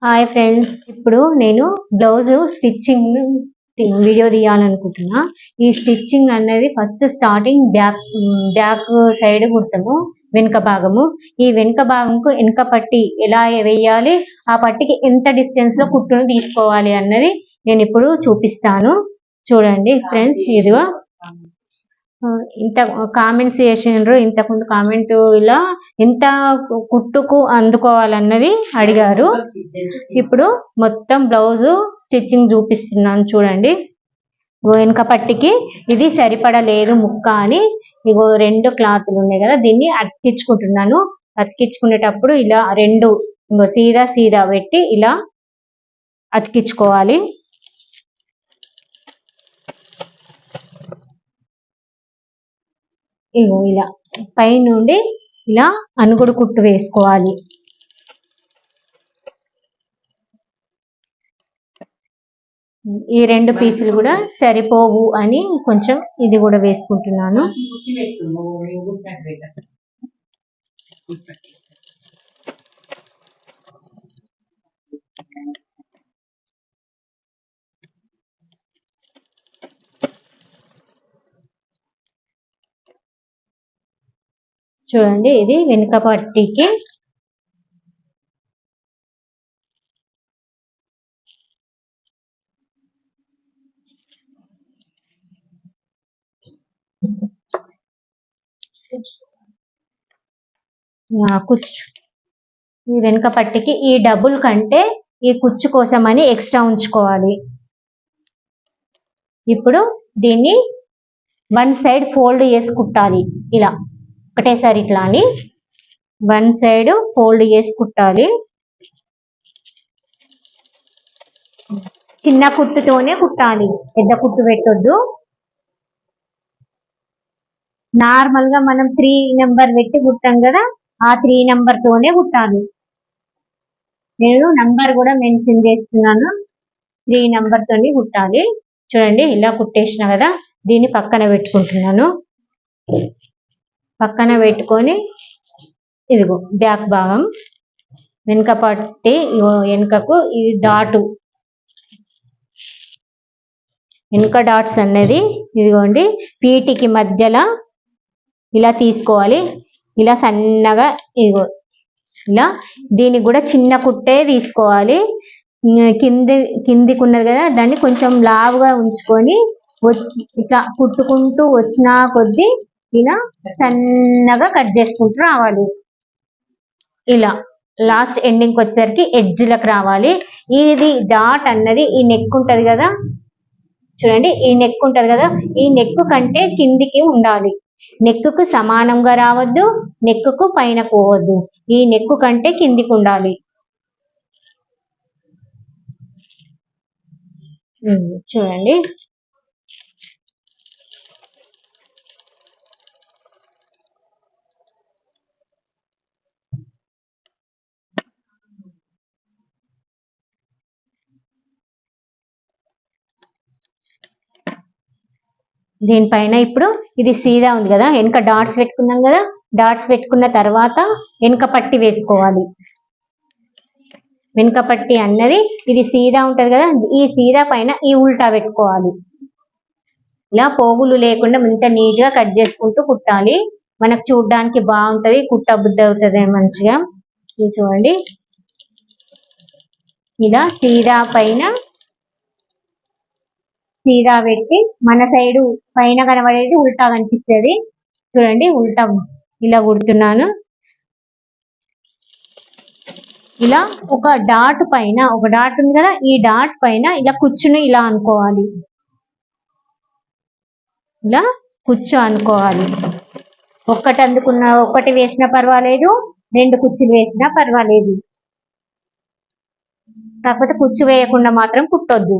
Hi friends, ఇప్పుడు నేను blouse stitching video తీయాలనుకుంటున్నా. ఈ స్టిచ్చింగ్ అనేది ఫస్ట్ స్టార్టింగ్ బ్యాక్ సైడ్ కుడతాము, వెనుక భాగము. ఈ వెనుక భాగంకు వెనుక పట్టి ఎలా వేయాలి, ఆ పట్టికి ఎంత డిస్టెన్స్ లో కుట్టును తీసుకోవాలి అన్నది నేను ఇప్పుడు చూపిస్తాను. చూడండి ఫ్రెండ్స్, ఇదిగో ఇంత కామెంట్స్ చేసిండ్రు. ఇంతకుముందు కామెంట్ ఇలా ఎంత కుట్టుకు అందుకోవాలన్నది అడిగారు. ఇప్పుడు మొత్తం బ్లౌజ్ స్టిచ్చింగ్ చూపిస్తున్నాను. చూడండి, వెనుక పట్టికి ఇది సరిపడలేదు ముక్క అని ఇగో 2 క్లాత్లు ఉన్నాయి కదా, దీన్ని అతికించుకుంటున్నాను. అతికించుకునేటప్పుడు ఇలా 2 సీదా సీదా పెట్టి ఇలా అతికించుకోవాలి. ఇగో ఇలా పై నుండి ఇలా అనుగుడు కుట్టు వేసుకోవాలి. ఈ 2 పీసులు కూడా సరిపోవు అని కొంచెం ఇది కూడా వేసుకుంటున్నాను. చూడండి, ఇది వెనుక పట్టికి కుచ్చు. ఈ వెనుక పట్టికి ఈ డబుల్ కంటే ఈ కుచ్చు కోసం అని ఎక్స్ట్రా ఉంచుకోవాలి. ఇప్పుడు దీన్ని 1 సైడ్ ఫోల్డ్ చేసి కుట్టాలి. ఇలా ఒకటేసారి ఇట్లా అని 1 సైడ్ ఫోల్డ్ చేసి కుట్టాలి. చిన్న కుట్టుతోనే కుట్టాలి, పెద్ద కుట్టు పెట్టొద్దు. నార్మల్ గా మనం 3 నెంబర్ పెట్టి కుట్టాం కదా, ఆ 3 నెంబర్ తోనే కుట్టాలి. నేను నంబర్ కూడా మెన్షన్ చేస్తున్నాను, 3 నెంబర్ తోని కుట్టాలి. చూడండి, ఇలా కుట్టేసిన కదా, దీన్ని పక్కన పెట్టుకుంటున్నాను. పక్కన పెట్టుకొని ఇదిగో బ్యాక్ భాగం వెనుక పట్టి వెనుకకు ఈ డాటు, వెనుక డాట్స్ అనేది ఇదిగోండి పీటికి మధ్యలో ఇలా తీసుకోవాలి. ఇలా సన్నగా ఇదిగో ఇలా దీనికి కూడా చిన్న కుట్టే తీసుకోవాలి. కిందికి ఉన్నది కదా, దాన్ని కొంచెం లావుగా ఉంచుకొని ఇట్లా కుట్టుకుంటూ వచ్చిన కొద్దీ ఇలా సన్నగా కట్ చేసుకుంటూ రావాలి. ఇలా లాస్ట్ ఎండింగ్కి వచ్చేసరికి ఎడ్జ్లకు రావాలి. ఇది డాట్ అన్నది ఈ నెక్ ఉంటది కదా, చూడండి ఈ నెక్ ఉంటది కదా, ఈ నెక్ కంటే కిందికి ఉండాలి. నెక్కు సమానంగా రావద్దు, నెక్కు పైన పోవద్దు. ఈ నెక్ కంటే కిందికి ఉండాలి. చూడండి, దీనిపైన ఇప్పుడు ఇది సీదా ఉంది కదా, వెనుక డాట్స్ పెట్టుకున్నాం కదా, డాట్స్ పెట్టుకున్న తర్వాత వెనుక పట్టి వేసుకోవాలి. వెనుక పట్టి అన్నది ఇది సీదా ఉంటది కదా, ఈ సీదా పైన ఈ ఉల్టా పెట్టుకోవాలి. ఇలా పోగులు లేకుండా మంచిగా నీట్ గా కట్ చేసుకుంటూ కుట్టాలి. మనకు చూడడానికి బాగుంటది, కుట్ట బుద్ధి అవుతుంది మంచిగా. ఇది చూడండి, ఇలా సీదా పైన సీదా పెట్టి మన సైడు పైన కనబడేది ఉల్టా కనిపిస్తుంది. చూడండి, ఉల్టా ఇలా కుడుతున్నాను. ఇలా ఒక డాట్ పైన ఒక డాట్ ఉంది కదా, ఈ డాట్ పైన ఇలా కుచ్చుని ఇలా అనుకోవాలి. ఇలా కుచ్చు అనుకోవాలి. ఒక్కటి అందుకున్న ఒకటి వేసినా పర్వాలేదు, 2 కుచ్చులు వేసినా పర్వాలేదు. కాకపోతే కుచ్చు వేయకుండా మాత్రం కుట్టొద్దు.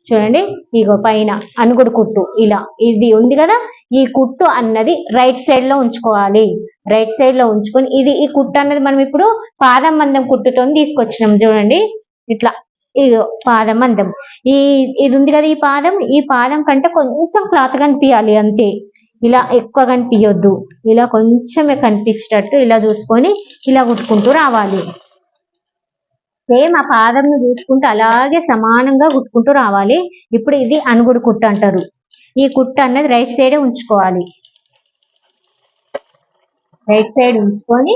చూడండి, ఇగో పైన అనుగుడు కుట్టు ఇలా ఇది ఉంది కదా, ఈ కుట్టు అన్నది రైట్ సైడ్ లో ఉంచుకోవాలి. రైట్ సైడ్ లో ఉంచుకొని ఈ కుట్టు అన్నది మనం ఇప్పుడు పాదం మందం కుట్టుతో తీసుకొచ్చినాం. చూడండి, ఇట్లా ఇగో పాదం మందం ఇది ఉంది కదా, ఈ పాదం కంటే కొంచెం క్లాత్ కనిపించాలి అంతే. ఇలా ఎక్కువ కనిపించొద్దు, ఇలా కొంచెమే కనిపించేటట్టు ఇలా చూసుకొని ఇలా కుట్టుకుంటూ రావాలి. సేమ్ ఆ పాదంను చూసుకుంటూ అలాగే సమానంగా కుట్టుకుంటూ రావాలి. ఇప్పుడు ఇది అనుగుడు కుట్టు అంటారు. ఈ కుట్టు అన్నది రైట్ సైడే ఉంచుకోవాలి. రైట్ సైడ్ ఉంచుకొని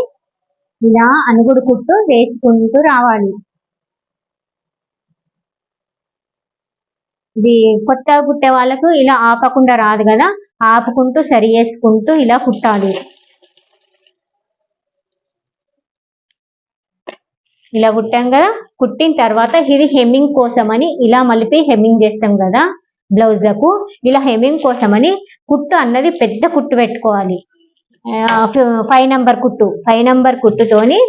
ఇలా అనుగుడు కుట్టు వేసుకుంటూ రావాలి. ఇది కొత్తగా కుట్టే వాళ్ళకు ఇలా ఆపకుండా రాదు కదా, ఆపుకుంటూ సరి చేసుకుంటూ ఇలా కుట్టాలి. ఇలా కుట్టాం కదా, కుట్టిన తర్వాత ఇది హెమ్మింగ్ కోసమని ఇలా మలిపి హెమ్మింగ్ చేస్తాం కదా బ్లౌజ్లకు. ఇలా హెమ్మింగ్ కోసమని కుట్టు అన్నది పెద్ద కుట్టు పెట్టుకోవాలి. 5 నంబర్ కుట్టు, 5 నంబర్ కుట్టుతోని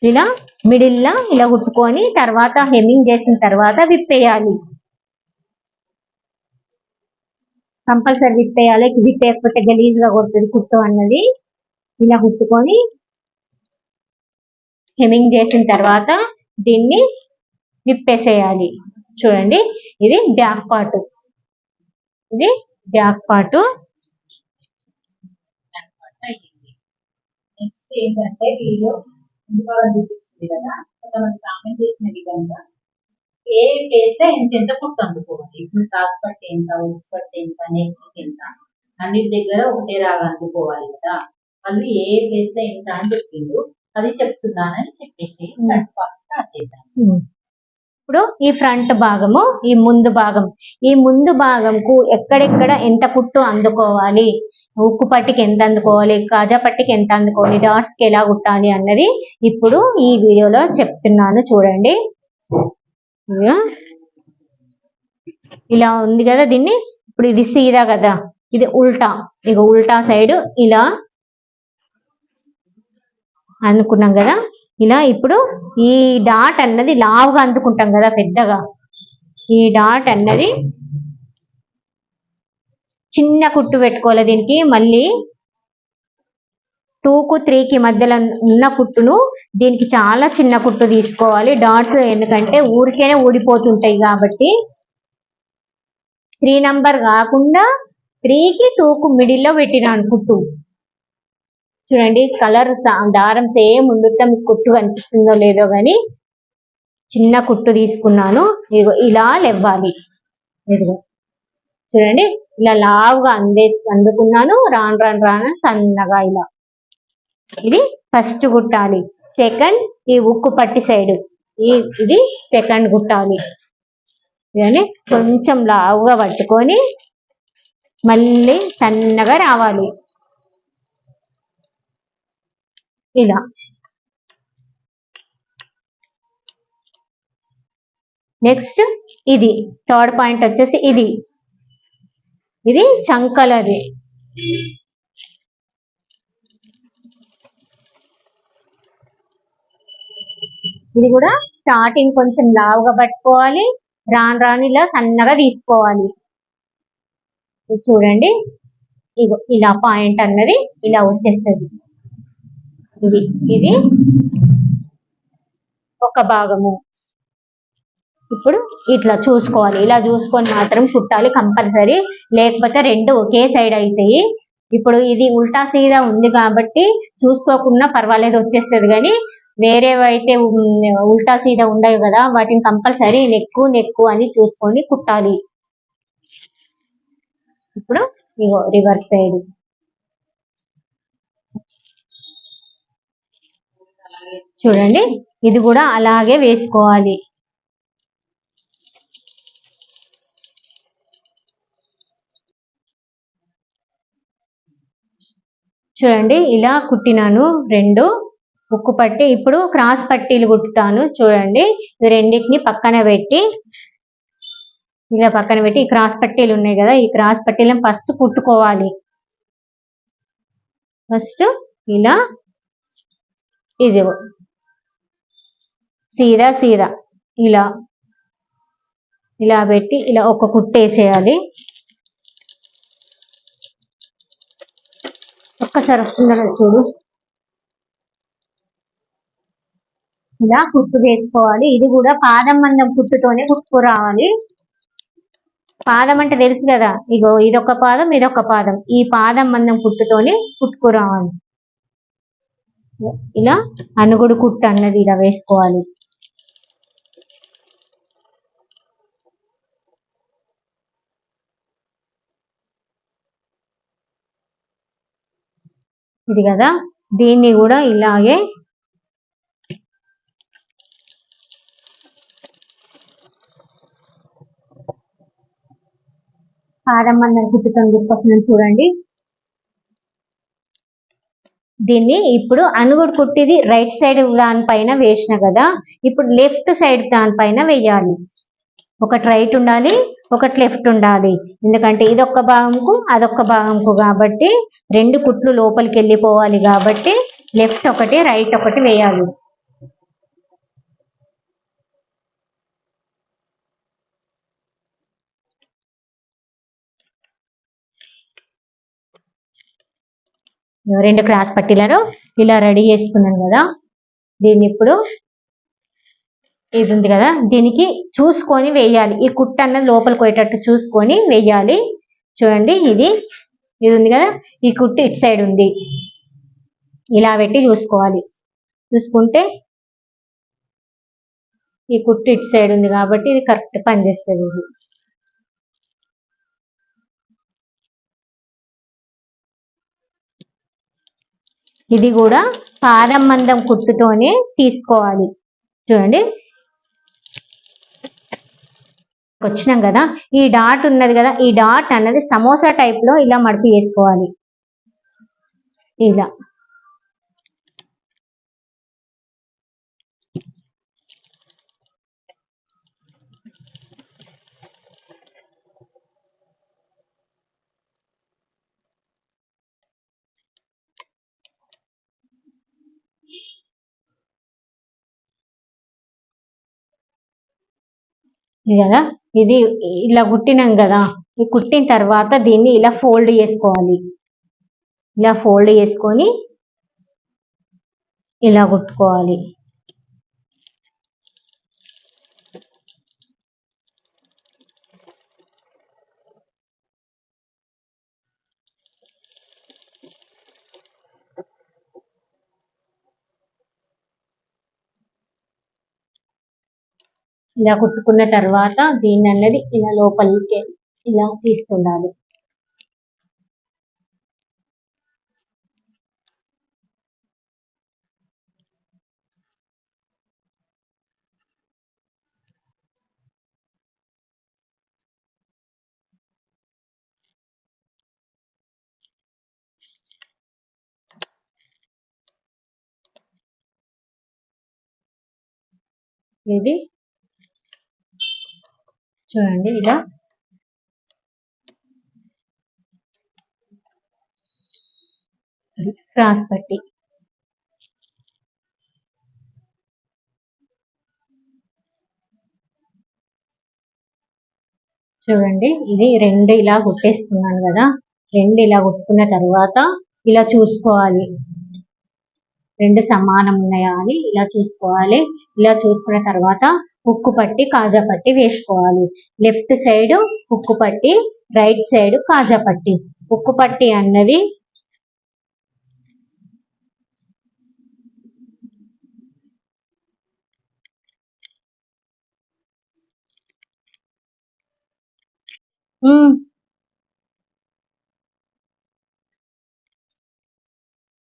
ఇలా మిడిల్లా ఇలా కుట్టుకొని తర్వాత హెమ్మింగ్ చేసిన తర్వాత విప్పేయాలి. కంపల్సరీ విప్పేయాలి, విప్పేయకపోతే గలీజ్గా కొడుతుంది కుట్టు అన్నది. ఇలా కుట్టుకొని హెమ్మింగ్ చేసిన తర్వాత దీన్ని విప్పేసేయాలి. చూడండి, ఇది బ్యాక్ పార్ట్, ఇది బ్యాక్ పార్ట్. నెక్స్ట్ ఏంటంటే వీడియో ముందుగా చూపిస్తుంది కదా, కొంతమంది కామెంట్ చేసిన విధంగా ఏ ప్లేస్ లో ఎంత కుట్టు అందుకోవాలి. ఇప్పుడు క్రాస్ పట్టి ఎంత, ఉక్స్ పట్టి ఎంత, నెక్ ఎంత, అన్నిటి దగ్గర ఒకటే రాగా అందుకోవాలి కదా. వాళ్ళు ఏ ప్లేస్ లో ఎంత అని చెప్పిండు, అది చెప్తున్నానని చెప్పేసి ఫ్రంట్ పార్ట్ స్టార్ట్ చేద్దాం. ఇప్పుడు ఈ ఫ్రంట్ భాగము, ఈ ముందు భాగంకు ఎక్కడెక్కడ ఎంత కుట్టు అందుకోవాలి, ఉక్కు పట్టికి ఎంత అందుకోవాలి, కాజా పట్టికి ఎంత అందుకోవాలి, డాట్స్ కి ఎలా కుట్టాలి అన్నది ఇప్పుడు ఈ వీడియోలో చెప్తున్నాను. చూడండి, ఇలా ఉంది కదా దీన్ని. ఇప్పుడు ఇది సీదా కదా, ఇది ఉల్టా. ఇక ఉల్టా సైడ్ ఇలా అనుకున్నాం కదా. ఇలా ఇప్పుడు ఈ డాట్ అన్నది లావుగా అందుకుంటాం కదా పెద్దగా, ఈ డాట్ అన్నది చిన్న కుట్టు పెట్టుకోవాలి దీనికి. మళ్ళీ 2కు 3కి మధ్యలో ఉన్న కుట్టును దీనికి చాలా చిన్న కుట్టు తీసుకోవాలి. డాట్స్ ఎందుకంటే ఊరికేనే ఊడిపోతుంటాయి కాబట్టి 3 నంబర్ కాకుండా 3కి 2కు మిడిల్లో పెట్టినాను కుట్టు. చూడండి, కలర్ దారం సేమ్ ఉండుతా మీకు కుట్టు కనిపిస్తుందో లేదో కానీ చిన్న కుట్టు తీసుకున్నాను. ఇదిగో ఇలా లెవ్వాలి. ఇదిగో చూడండి, ఇలా లావుగా అందుకున్నాను. రాను రాను రాను సన్నగా ఇలా. ఇది ఫస్ట్ కుట్టాలి. సెకండ్ ఈ ఉక్కు పట్టి సైడ్ ఇది సెకండ్ కుట్టాలి. ఇదని కొంచెం లావుగా పట్టుకొని మళ్ళీ సన్నగా రావాలి ఇలా. నెక్స్ట్ ఇది థర్డ్ పాయింట్ వచ్చేసి ఇది చంకలది. ఇది కూడా స్టార్టింగ్ కొంచెం లావుగా పట్టుకోవాలి, రాను రాను ఇలా సన్నగా తీసుకోవాలి. చూడండి, ఇగో ఇలా పాయింట్ అన్నది ఇలా వచ్చేస్తుంది. ఇది ఒక భాగము. ఇప్పుడు ఇట్లా చూసుకోవాలి, ఇలా చూసుకొని మాత్రం కుట్టాలి కంపల్సరీ, లేకపోతే రెండు ఒకే సైడ్ అవుతాయి. ఇప్పుడు ఇది ఉల్టా సీదా ఉంది కాబట్టి చూసుకోకుండా పర్వాలేదు వచ్చేస్తుంది, కానీ వేరేవైతే ఉల్టా సీదా ఉండవు కదా, వాటిని కంపల్సరీ నెక్కు అని చూసుకొని కుట్టాలి. ఇప్పుడు ఇగో రివర్స్ సైడ్. చూడండి, ఇది కూడా అలాగే వేసుకోవాలి. చూడండి, ఇలా కుట్టినాను రెండు ఉక్కు పట్టి. ఇప్పుడు క్రాస్ పట్టీలు కుట్టుతాను. చూడండి, ఈ రెండింటిని పక్కన పెట్టి ఇలా పక్కన పెట్టి ఈ క్రాస్ పట్టీలు ఉన్నాయి కదా, ఈ క్రాస్ పట్టీలను ఫస్ట్ కుట్టుకోవాలి. ఫస్ట్ ఇలా ఇది సీదా ఇలా ఇలా పెట్టి ఇలా ఒక కుట్టేసేయాలి. ఒక్కసారి వస్తుందో చూడు. ఇలా కుట్టు వేసుకోవాలి. ఇది కూడా పాదం మందం కుట్టుతోనే కుట్టుకు రావాలి. పాదం అంటే తెలుసు కదా, ఇగో ఇదొక పాదం ఇదొక పాదం, ఈ పాదం మందం కుట్టుతోనే కుట్టుకు రావాలి. ఇలా అనుగుడు కుట్టు అన్నది ఇలా వేసుకోవాలి. ఇది కదా, దీన్ని కూడా ఇలాగే పాదం మందం కుట్టుతాను గుర్తొస్తుందని చూడండి. దీన్ని ఇప్పుడు అనుగుడు కుట్టిది రైట్ సైడ్ దానిపైన వేసిన కదా, ఇప్పుడు లెఫ్ట్ సైడ్ దానిపైన వేయాలి. ఒకటి రైట్ ఉండాలి, ఒకటి లెఫ్ట్ ఉండాలి. ఎందుకంటే ఇదొక్క భాగంకు అదొక్క భాగంకు కాబట్టి 2 కుట్లు లోపలికి వెళ్ళిపోవాలి కాబట్టి లెఫ్ట్ ఒకటి రైట్ ఒకటి వేయాలి. రెండు క్రాస్ పట్టీలను ఇలా రెడీ చేసుకున్నాను కదా, దీన్ని ఇప్పుడు ఇది ఉంది కదా, దీనికి చూసుకొని వేయాలి. ఈ కుట్టు అన్నది లోపలికి పోయేటట్టు చూసుకొని వేయాలి. చూడండి, ఇది ఉంది కదా, ఈ కుట్టు ఇటు సైడ్ ఉంది, ఇలా పెట్టి చూసుకోవాలి. చూసుకుంటే ఈ కుట్టు ఇటు సైడ్ ఉంది కాబట్టి ఇది కరెక్ట్ పనిచేస్తుంది. ఇది కూడా పాదం మందం కుట్టుతోనే తీసుకోవాలి. చూడండి, వచ్చినాం కదా, ఈ డాట్ ఉన్నది కదా, ఈ డాట్ అన్నది సమోసా టైప్ లో ఇలా మడిపి వేసుకోవాలి. ఇలా కదా, ఇది ఇలా కుట్టినాం కదా, ఈ కుట్టిన తర్వాత దీన్ని ఇలా ఫోల్డ్ చేసుకోవాలి. ఇలా ఫోల్డ్ చేసుకొని ఇలా కుట్టుకోవాలి. ఇలా కుట్టుకున్న తర్వాత దీన్ని అన్నది ఇలా లోపలికి ఇలా తీస్తుండాలి. ఇది చూడండి, ఇలా క్రాస్ పట్టి చూడండి, ఇది 2 ఇలా కుట్టేసుకున్నాను కదా, 2 ఇలా కుట్టుకున్న తర్వాత ఇలా చూసుకోవాలి 2 సమానం ఉన్నాయా అని ఇలా చూసుకోవాలి. ఇలా చూసుకున్న తర్వాత ఉక్కు పట్టి కాజా పట్టి వేసుకోవాలి. లెఫ్ట్ సైడ్ ఉక్కు పట్టి, రైట్ సైడ్ కాజా పట్టి. ఉక్కు పట్టి అన్నది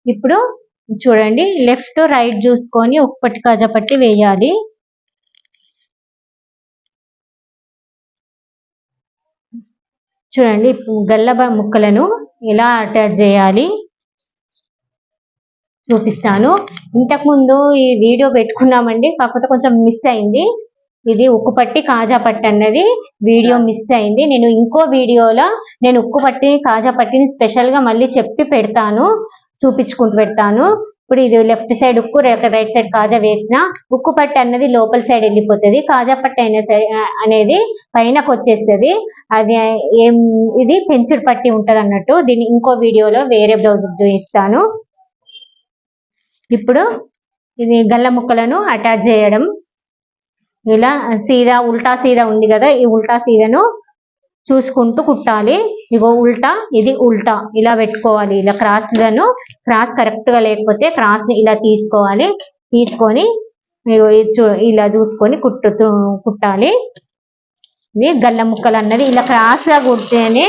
ఇప్పుడు చూడండి, లెఫ్ట్ రైట్ చూసుకొని ఉక్కు పట్టి కాజా పట్టి వేయాలి. చూడండి, గల్ల ముక్కలను ఎలా అటాచ్ చేయాలి చూపిస్తాను. ఇంతకుముందు ఈ వీడియో పెట్టుకున్నామండి, కాకపోతే కొంచెం మిస్ అయింది. ఇది ఉక్కు పట్టి కాజా పట్టి అన్నది వీడియో మిస్ అయింది. నేను ఇంకో వీడియోలో నేను ఉక్కు పట్టి కాజా పట్టిని స్పెషల్ గా మళ్ళీ చెప్పి పెడతాను, చూపించుకుంటూ పెడతాను. ఇప్పుడు ఇది లెఫ్ట్ సైడ్ ఉక్కు, రైట్ సైడ్ కాజా వేసిన ఉక్కు పట్టి అన్నది లోపల సైడ్ వెళ్ళిపోతుంది, కాజా పట్టి అనేది పైనకు వచ్చేస్తుంది. అది ఇది పెంచుడు పట్టి ఉంటది అన్నట్టు. దీన్ని ఇంకో వీడియోలో వేరే బ్లౌజ్ చూపిస్తాను. ఇప్పుడు ఇది గల్ల ముక్కలను అటాచ్ చేయడం, ఇలా సీదా ఉల్టా సీదా ఉంది కదా, ఈ ఉల్టా సీదాను చూసుకుంటూ కుట్టాలి. ఇగో ఉల్టా, ఇది ఉల్టా, ఇలా పెట్టుకోవాలి. ఇలా క్రాస్ కరెక్ట్ గా లేకపోతే క్రాస్ ని ఇలా తీసుకోవాలి. తీసుకొని ఇలా చూసుకొని కుట్టాలి. ఇది గల్ల ముక్కలు అన్నది ఇలా క్రాస్ గా కుడితేనే,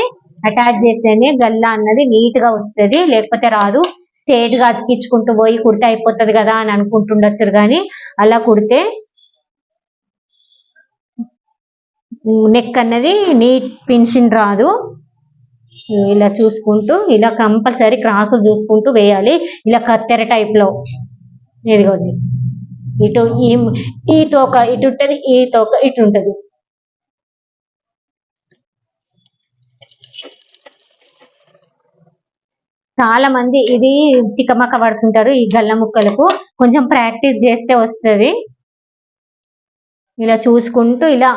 అటాచ్ చేస్తేనే గల్ల అన్నది నీట్ గా వస్తుంది, లేకపోతే రాదు. స్ట్రేట్ గా అతికించుకుంటూ పోయి కుడితే అయిపోతుంది కదా అని అనుకుంటుండొచ్చు, కానీ అలా కుడితే నెక్ అన్నది నీట్ ఫినిషింగ్ రాదు. ఇలా చూసుకుంటూ ఇలా కంపల్సరీ క్రాస్ చూసుకుంటూ వేయాలి. ఇలా కత్తెర టైప్ లో ఇదిగోండి, ఇటు ఈ తోక ఇటు ఉంటది, ఈ తోక ఇటు ఉంటది. చాలా మంది ఇది తికమక పడుతుంటారు ఈ గల్ల ముక్కలకు. కొంచెం ప్రాక్టీస్ చేస్తే వస్తుంది. ఇలా చూసుకుంటూ ఇలా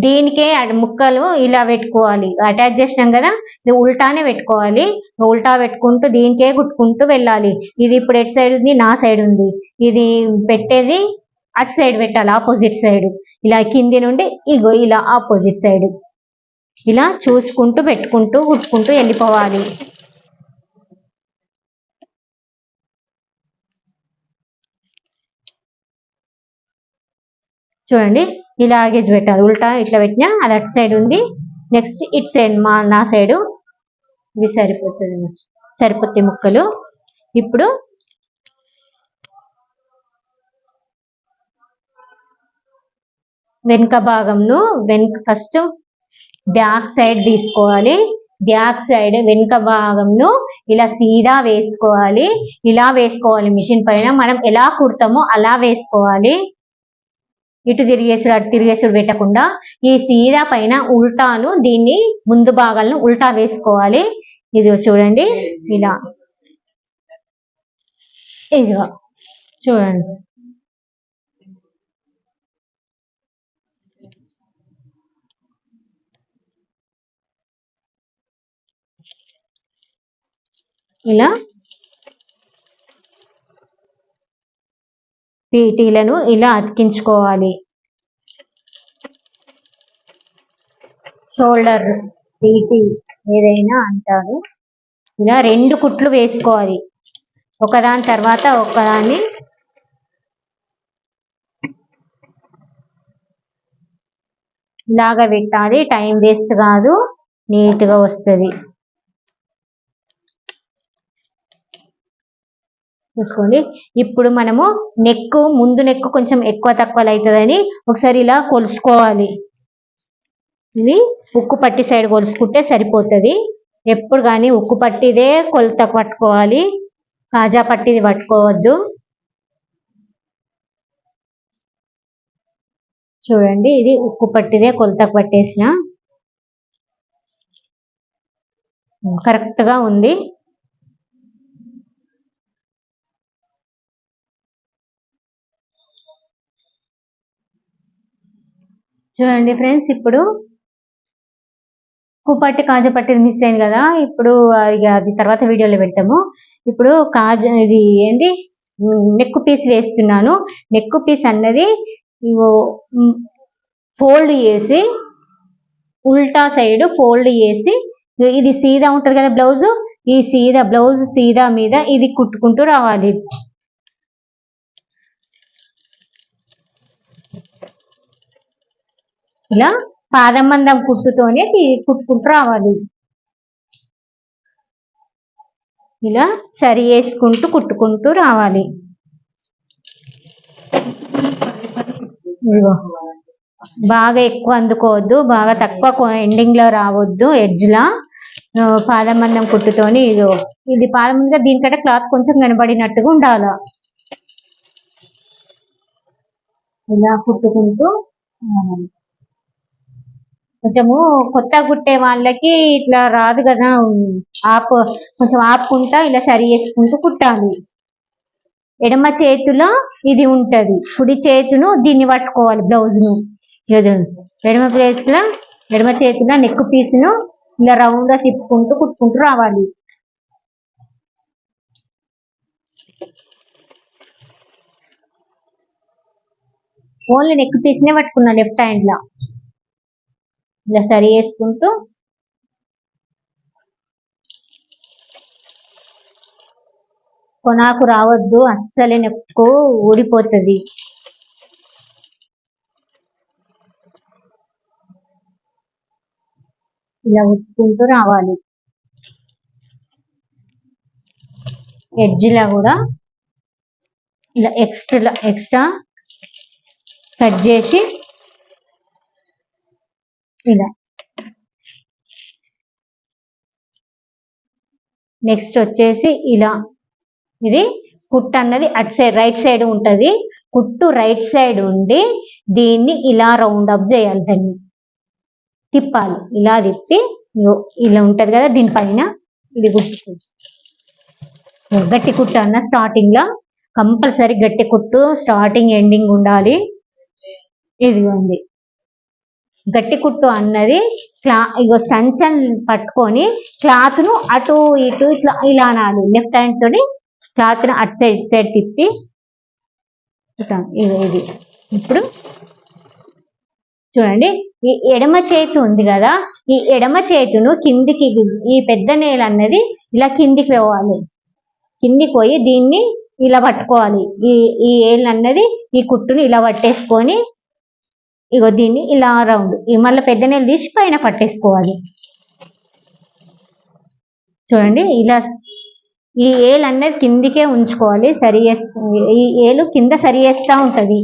దీనికే ముక్కలు ఇలా పెట్టుకోవాలి. అటాచ్ చేసినాం కదా, ఇది ఉల్టానే పెట్టుకోవాలి. ఉల్టా పెట్టుకుంటూ దీనికే కుట్టుకుంటూ వెళ్ళాలి. ఇది ఇప్పుడు ఎటు సైడ్ ఉంది, నా సైడ్ ఉంది. ఇది పెట్టేది అటు సైడ్ పెట్టాలి, ఆపోజిట్ సైడ్. ఇలా కింది నుండి ఇగో ఇలా ఆపోజిట్ సైడ్ ఇలా చూసుకుంటూ పెట్టుకుంటూ కుట్టుకుంటూ వెళ్ళిపోవాలి. చూడండి, ఇలా ఆగేజ్ పెట్టాలి. ఉల్టా ఇట్లా పెట్టినా అది అటు సైడ్ ఉంది, నెక్స్ట్ ఇటు సైడ్ నా సైడు. ఇది సరిపోతుంది, సరిపోతాయి ముక్కలు. ఇప్పుడు వెనుక భాగంను ఫస్ట్ బ్యాక్ సైడ్ తీసుకోవాలి. బ్యాక్ సైడ్ వెనుక భాగంను ఇలా సీదా వేసుకోవాలి. ఇలా వేసుకోవాలి. మిషన్ పైన మనం ఎలా కుడతామో అలా వేసుకోవాలి. ఇటు తిరిగేసుడు అటు తిరిగేసుడు పెట్టకుండా ఈ సీదా పైన ఉల్టాను దీన్ని ముందు భాగాలను ఉల్టా వేసుకోవాలి. ఇది చూడండి, ఇలా ఇదిగో చూడండి. ఇలా పీటీలను ఇలా అతికించుకోవాలి. షోల్డర్ పీటీ ఏదైనా అంటారు. ఇలా 2 కుట్లు వేసుకోవాలి, ఒకదాని తర్వాత ఒకదాన్ని. ఇలాగా పెట్టాలి, టైం వేస్ట్ కాదు, నీట్ గా వస్తుంది. చూసుకోండి. ఇప్పుడు మనము ముందు నెక్ కొంచెం ఎక్కువ తక్కువలు అవుతుందని ఒకసారి ఇలా కొలుసుకోవాలి. ఇది ఉక్కు పట్టి సైడ్ కొలుసుకుంటే సరిపోతుంది. ఎప్పుడు కానీ ఉక్కు పట్టిదే కొలత పట్టుకోవాలి, కాజా పట్టిది పట్టుకోవద్దు. చూడండి, ఇది ఉక్కు పట్టిదే కొలతకు పట్టేసిన కరెక్ట్ గా ఉంది. చూడండి ఫ్రెండ్స్, ఇప్పుడు ఉక్కుపట్టి కాజా పట్టి మిస్ అయింది కదా, ఇప్పుడు అది తర్వాత వీడియోలో పెడతాము. ఇప్పుడు ఇది ఏంటి, నెక్ పీస్ వేస్తున్నాను. నెక్ పీస్ అన్నది ఫోల్డ్ చేసి ఉల్టా సైడ్ ఫోల్డ్ చేసి, ఇది సీదా ఉంటది కదా బ్లౌజ్, ఈ బ్లౌజ్ సీదా మీద ఇది కుట్టుకుంటూ రావాలి. ఇలా పాదం మందం కుట్టుతోనే కుట్టుకుంటూ రావాలి. ఇలా సరి వేసుకుంటూ కుట్టుకుంటూ రావాలి. బాగా ఎక్కువ అందుకోవద్దు, బాగా తక్కువ ఎండింగ్ లో రావద్దు, ఎడ్జ్ లా. పాదం మందం కుట్టుతోని ఇది పాదం మందం, దీనికంటే క్లాత్ కొంచెం కనబడినట్టుగా ఉండాలి. ఇలా కుట్టుకుంటూ కొంచెము కొత్త కుట్టే వాళ్ళకి ఇట్లా రాదు కదా, కొంచెం ఆపుకుంటా ఇలా సరి చేసుకుంటూ కుట్టాలి. ఎడమ చేతిలో ఇది ఉంటది, కుడి చేతును దీన్ని పట్టుకోవాలి బ్లౌజ్ ను. ఎడమ చేతిలో నెక్ పీసును ఇలా రౌండ్ గా తిప్పుకుంటూ కుట్టుకుంటూ రావాలి. ఓన్లీ నెక్ పీస్ నే పట్టుకున్నా లెఫ్ట్ హ్యాండ్ లా. ఇలా సరి చేసుకుంటూ కొనాకు రావద్దు, అస్సలే నెక్కు ఊడిపోతుంది. ఇలా ఉట్టుకుంటూ రావాలి. ఎడ్జ్ లా కూడా ఇలా ఎక్స్ట్రా కట్ చేసి ఇలా. నెక్స్ట్ వచ్చేసి ఇలా ఇది కుట్టు అన్నది అటు సైడ్ రైట్ సైడ్ ఉంటుంది. కుట్టు రైట్ సైడ్ ఉండి దీన్ని ఇలా రౌండ్ అప్ చేయాలి, దాన్ని తిప్పాలి. ఇలా తిప్పి ఇలా ఉంటది కదా, దీనిపైన ఇది కుట్టు. గట్టి కుట్టు అన్న స్టార్టింగ్ లో కంపల్సరీ గట్టి కుట్టు స్టార్టింగ్ ఎండింగ్ ఉండాలి. ఇది ఉంది గట్టి కుట్టు అన్నది ఇగో సంచన్ పట్టుకొని క్లాత్ ను అటు ఇటు ఇట్లా ఇలా అనాలి. లెఫ్ట్ హ్యాండ్ తోని క్లాత్ ను అటు సైడ్ ఇటు సైడ్ తిప్పి ఇది. ఇప్పుడు చూడండి, ఈ ఎడమ చేతి ఉంది కదా, ఈ ఎడమ చేతును కిందికి, ఈ పెద్ద నేల అన్నది ఇలా కిందికి పోవాలి. కిందికి పోయి దీన్ని ఇలా పట్టుకోవాలి. ఈ ఏళ్ళు అన్నది ఈ కుట్టుని ఇలా పట్టేసుకొని ఇగో దీన్ని ఇలా రౌండ్ మళ్ళీ పెద్ద నేలు తీసి పైన పట్టేసుకోవాలి. చూడండి, ఇలా ఈ ఏలు అనేది కిందికే ఉంచుకోవాలి. సరి ఈ ఏలు కింద సరి చేస్తా ఉంటది.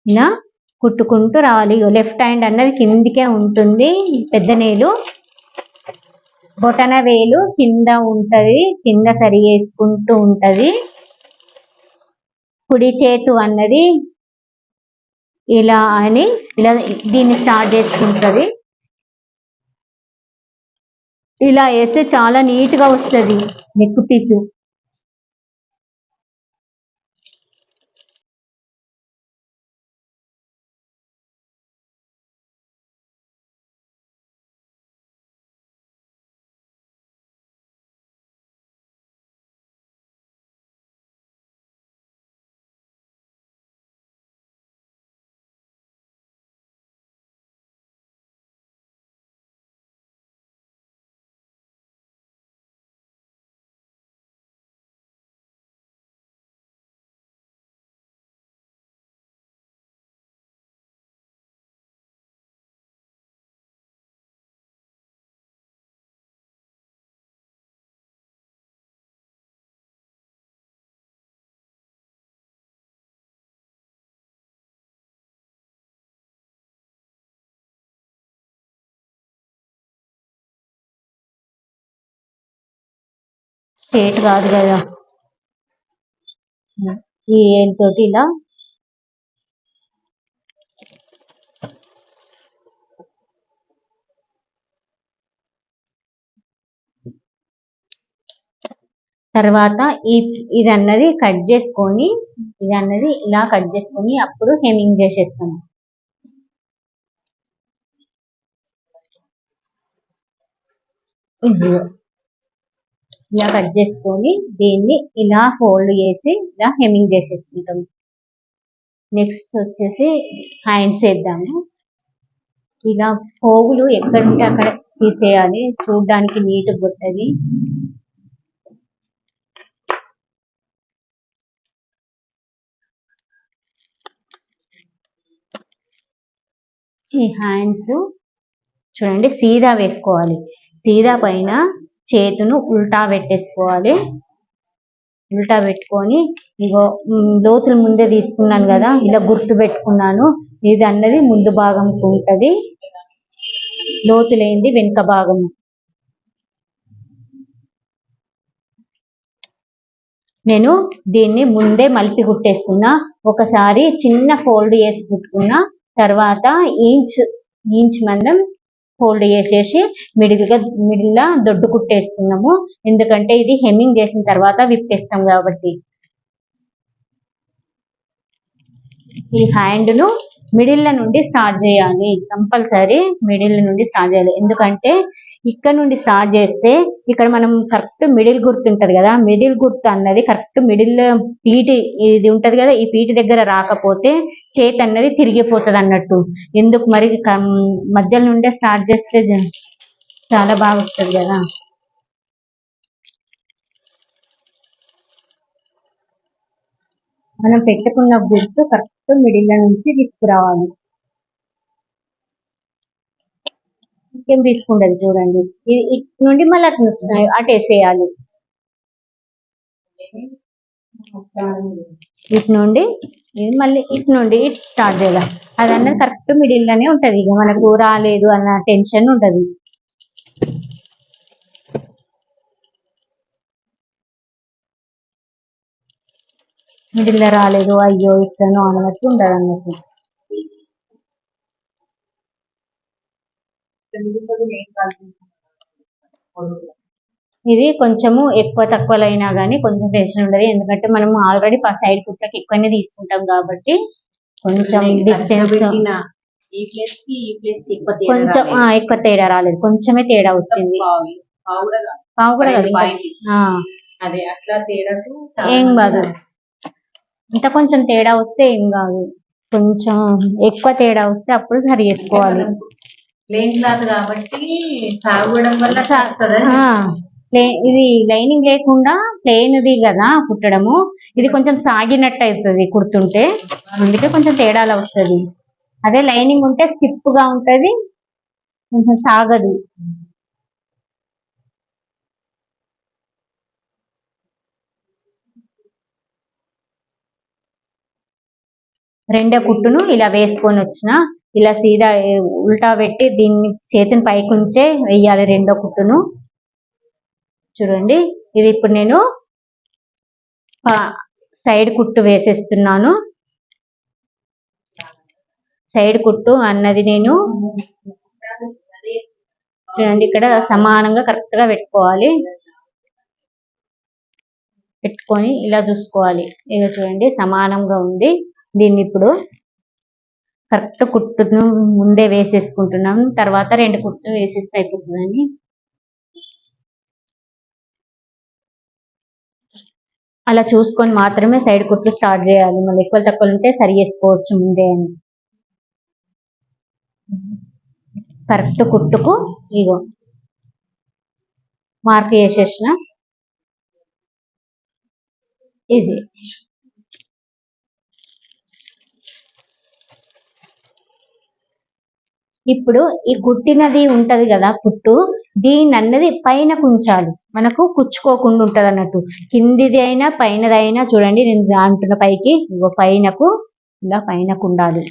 ఇలా కుట్టుకుంటూ రావాలి. లెఫ్ట్ హ్యాండ్ అన్నది కిందికే ఉంటుంది, పెద్ద నేలు బొటన వేలు కింద ఉంటది, కింద సరి చేసుకుంటూ ఉంటది. కుడి చేతు అన్నది ఇలా అని ఇలా దీన్ని స్టార్ట్ చేసుకుంటది. ఇలా వేస్తే చాలా నీట్ గా వస్తుంది నెక్ పీసు. స్ట్రేట్ కాదు కదా, ఈ ఏళ్ళతోటి ఇలా తర్వాత ఇది అన్నది కట్ చేసుకొని, ఇది అన్నది ఇలా కట్ చేసుకొని అప్పుడు హెమ్మింగ్ చేసేస్తాం. ఇలా కట్ చేసుకొని దీన్ని ఇలా ఫోల్డ్ చేసి ఇలా హెమ్మింగ్ చేసేసుకుంటాం. నెక్స్ట్ వచ్చేసి హ్యాండ్స్ వేద్దాము. ఇలా పోగులు ఎక్కడుంటే అక్కడ తీసేయాలి, చూడడానికి నీట్గా ఉంటుంది. ఈ హ్యాండ్స్ చూడండి సీదా వేసుకోవాలి. సీదా పైన చేతును ఉల్టా పెట్టేసుకోవాలి. ఉల్టా పెట్టుకొని ఇగో లోతులు ముందే తీసుకున్నాను కదా, ఇలా గుర్తు పెట్టుకున్నాను. ఇది అన్నది ముందు భాగం ఉంటది, లోతు లేనిది వెనుక భాగం. నేను దీన్ని ముందే మలిపి కుట్టేసుకున్నా. ఒకసారి చిన్న ఫోల్డ్ చేసి కుట్టుకున్నా, తర్వాత ఇంచ్ మందం ఫోల్డ్ చేసేసి మిడిల్లా దొడ్డు కుట్టేసుకున్నాము. ఎందుకంటే ఇది హెమ్మింగ్ చేసిన తర్వాత విప్పేస్తాం కాబట్టి. ఈ హ్యాండ్ ను మిడిల్ నుండి స్టార్ట్ చేయాలి, కంపల్సరీ మిడిల్ నుండి స్టార్ట్ చేయాలి. ఎందుకంటే ఇక్కడ నుండి స్టార్ట్ చేస్తే ఇక్కడ మనం కరెక్ట్ మిడిల్ గుర్తు ఉంటది కదా, మిడిల్ గుర్తు అన్నది కరెక్ట్ మిడిల్ పీటి ఇది ఉంటది కదా, ఈ పీటి దగ్గర రాకపోతే చేతి అన్నది తిరిగిపోతుంది అన్నట్టు. ఎందుకు మరి మధ్యలో నుండే స్టార్ట్ చేస్తే చాలా బాగా వస్తుంది కదా. మనం పెట్టుకున్న గుర్తు కరెక్ట్ మిడిల్ నుంచి తీసుకురావాలి. ఇంకేం తీసుకుంటది చూడండి, ఇటు నుండి మళ్ళీ అటు వేసేయాలి. ఇటు నుండి మళ్ళీ ఇటు నుండి ఇటు స్టార్ట్ చేయాలి. అదన్నది కరెక్ట్ మిడిల్ లోనే ఉంటది. ఇక మనకు రాలేదు అన్న టెన్షన్ ఉంటది. మిడిల్ లో రాలేదు, అయ్యో ఇట్లనో అన్నట్టు ఉండదు అన్నట్టు. ఇది కొంచెము ఎక్కువ తక్కువలో అయినా కానీ కొంచెం టెన్షన్ ఉండదు. ఎందుకంటే మనం ఆల్రెడీ సైడ్ కుట్లకి ఎక్కువనే తీసుకుంటాం కాబట్టి కొంచెం డిస్టెన్స్ కొంచెం ఎక్కువ తేడా రాలేదు, కొంచెమే తేడా వచ్చింది. పావు కూడా కాదు, ఏం కాదు. ఇంకా కొంచెం తేడా వస్తే ఏం కాదు, కొంచెం ఎక్కువ తేడా వస్తే అప్పుడు సరి చేసుకోవాలి. ప్లేన్ క్లాత్ కాబట్టి సాగడం వల్ల ఇది లైనింగ్ లేకుండా ప్లెయిన్ది కదా కుట్టడము, ఇది కొంచెం సాగినట్టు అవుతుంది కుడుతుంటే, అందుకే కొంచెం తేడాలు వస్తుంది. అదే లైనింగ్ ఉంటే స్టిఫ్ గా ఉంటది, కొంచెం సాగదు. రెండో కుట్టును ఇలా వేసుకొని వచ్చిన, ఇలా సీదా ఉల్టా పెట్టి దీన్ని చేతిని పైకి ఉంచే వెయ్యాలి రెండో కుట్టును. చూడండి, ఇది ఇప్పుడు నేను సైడ్ కుట్టు వేసేస్తున్నాను. సైడ్ కుట్టు అన్నది నేను చూడండి ఇక్కడ సమానంగా కరెక్ట్ గా పెట్టుకోవాలి. పెట్టుకొని ఇలా చూసుకోవాలి. ఇక చూడండి సమానంగా ఉంది. దీన్ని ఇప్పుడు కరెక్ట్ కుట్టును ముందే వేసేసుకుంటున్నాం, తర్వాత రెండు కుట్టు వేసేస్తే అయిపోతుందని. అలా చూసుకొని మాత్రమే సైడ్ కుట్లు స్టార్ట్ చేయాలి. మళ్ళీ ఎక్కువ తక్కువ ఉంటే సరి చేసుకోవచ్చు ముందే అని. కరెక్ట్ కుట్టుకు ఇగో మార్క్ చేసేసిన. ఇది ఇప్పుడు ఈ కుట్టినది ఉంటది కదా కుట్టు, దీని అన్నది పైన కుంచాలి, మనకు కుచ్చుకోకుండా ఉంటది అన్నట్టు. కిందిది అయినా పైనది అయినా చూడండి, నేను అంటున్న పైకి ఇగో పైనకు ఇలా పైనకు ఉండాలి.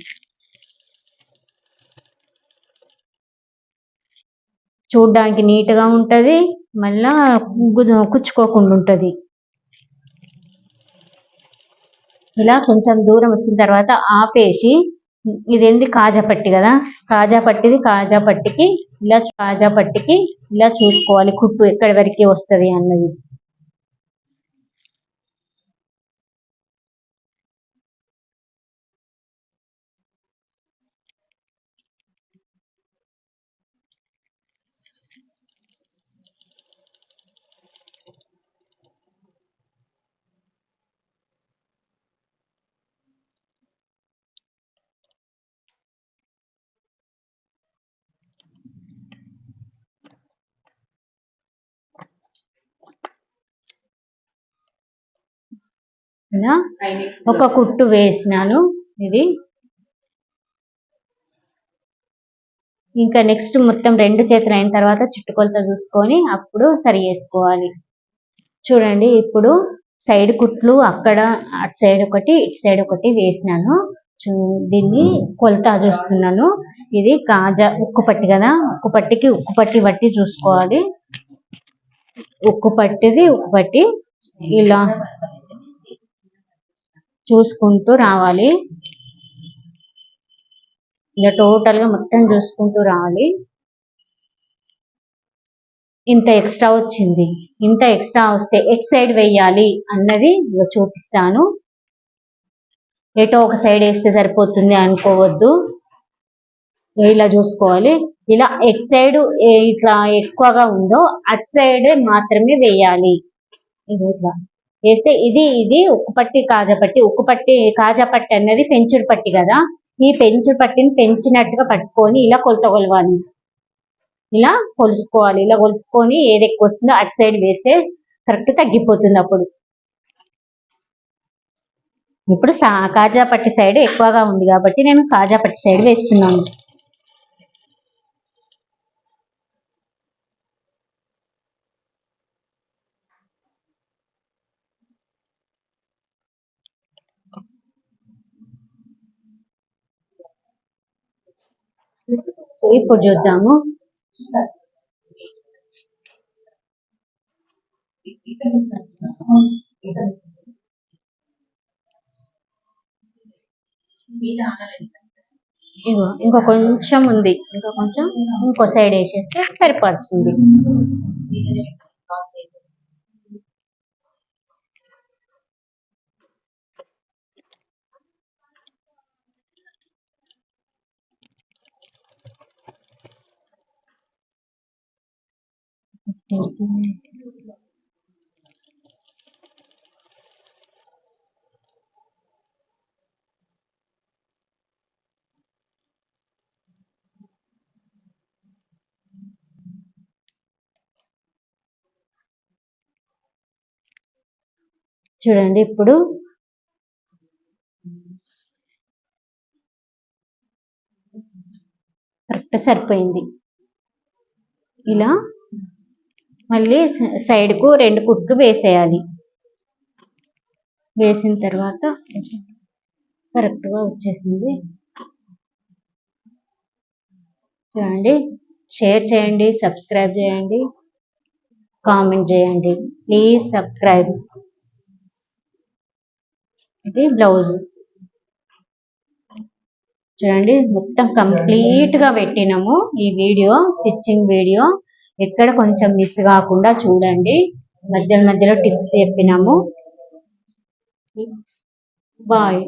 చూడ్డానికి నీట్ గా ఉంటది, మళ్ళా కుచ్చుకోకుండా ఉంటది. ఇలా కొంచెం దూరం వచ్చిన తర్వాత ఆపేసి, ఇదేంది కాజా పట్టి కదా, కాజా పట్టికి ఇలా చూసుకోవాలి కుట్టు ఎక్కడి వరకు వస్తుంది అన్నది. ఇలా ఒక కుట్టు వేసినాను. ఇది ఇంకా నెక్స్ట్ మొత్తం రెండు చేతులు అయిన తర్వాత చుట్టుకొలత చూసుకొని అప్పుడు సరి చేసుకోవాలి. చూడండి ఇప్పుడు సైడ్ కుట్లు అక్కడ అటు సైడ్ ఒకటి ఇటు సైడ్ ఒకటి వేసినాను. దీన్ని కొలత చూస్తున్నాను. ఇది కాజా ఉక్కు పట్టి కదా, ఉక్కు పట్టికి ఉక్కు పట్టి బట్టి చూసుకోవాలి. ఉక్కు పట్టి ఇలా చూసుకుంటూ రావాలి. ఇలా టోటల్ గా మొత్తం చూసుకుంటూ రావాలి. ఇంత ఎక్స్ట్రా వచ్చింది, ఇంత ఎక్స్ట్రా వస్తే ఎట్ సైడ్ వేయాలి అన్నది చూపిస్తాను. ఎటో ఒక సైడ్ వేస్తే సరిపోతుంది అనుకోవద్దు, ఇలా చూసుకోవాలి. ఇలా ఎట్ సైడ్ ఇట్లా ఎక్కువగా ఉందో అట్ సైడ్ మాత్రమే వేయాలి. ఇట్లా వేస్తే ఇది ఉక్కు పట్టి కాజా పట్టి, ఉక్కు పట్టి కాజా పట్టి అన్నది పెంచుడు పట్టి కదా, ఈ పెంచుడు పట్టిని పెంచినట్టుగా పట్టుకొని ఇలా కొలత కొలవాలి. ఇలా కొలుసుకోవాలి. ఇలా కొలుసుకొని ఏది ఎక్కువ వస్తుందో అటు సైడ్ వేస్తే కరెక్ట్ తగ్గిపోతుంది. అప్పుడు ఇప్పుడు కాజా పట్టి సైడ్ ఎక్కువగా ఉంది కాబట్టి నేను కాజా పట్టి సైడ్ వేస్తున్నాను. ఇప్పుడు చూద్దాము. ఇగో ఇంకో కొంచెం ఉంది, ఇంకో కొంచెం ఇంకో సైడ్ వేసేస్తే సరిపడుతుంది. చూడండి ఇప్పుడు కరెక్ట్ సరిపోయింది. ఇలా మళ్ళీ సైడ్కు 2 కుట్లు వేసేయాలి. వేసిన తర్వాత కరెక్ట్గా వచ్చేసింది. చూడండి, షేర్ చేయండి, సబ్స్క్రైబ్ చేయండి, కామెంట్ చేయండి. Please subscribe. ఇది బ్లౌజ్ చూడండి, మొత్తం కంప్లీట్గా పెట్టినాము. ఈ వీడియో స్టిచ్చింగ్ వీడియో ఎక్కడ కొంచెం మిస్ కాకుండా చూడండి. మధ్యలో టిప్స్ చెప్పినాము. బాయ్.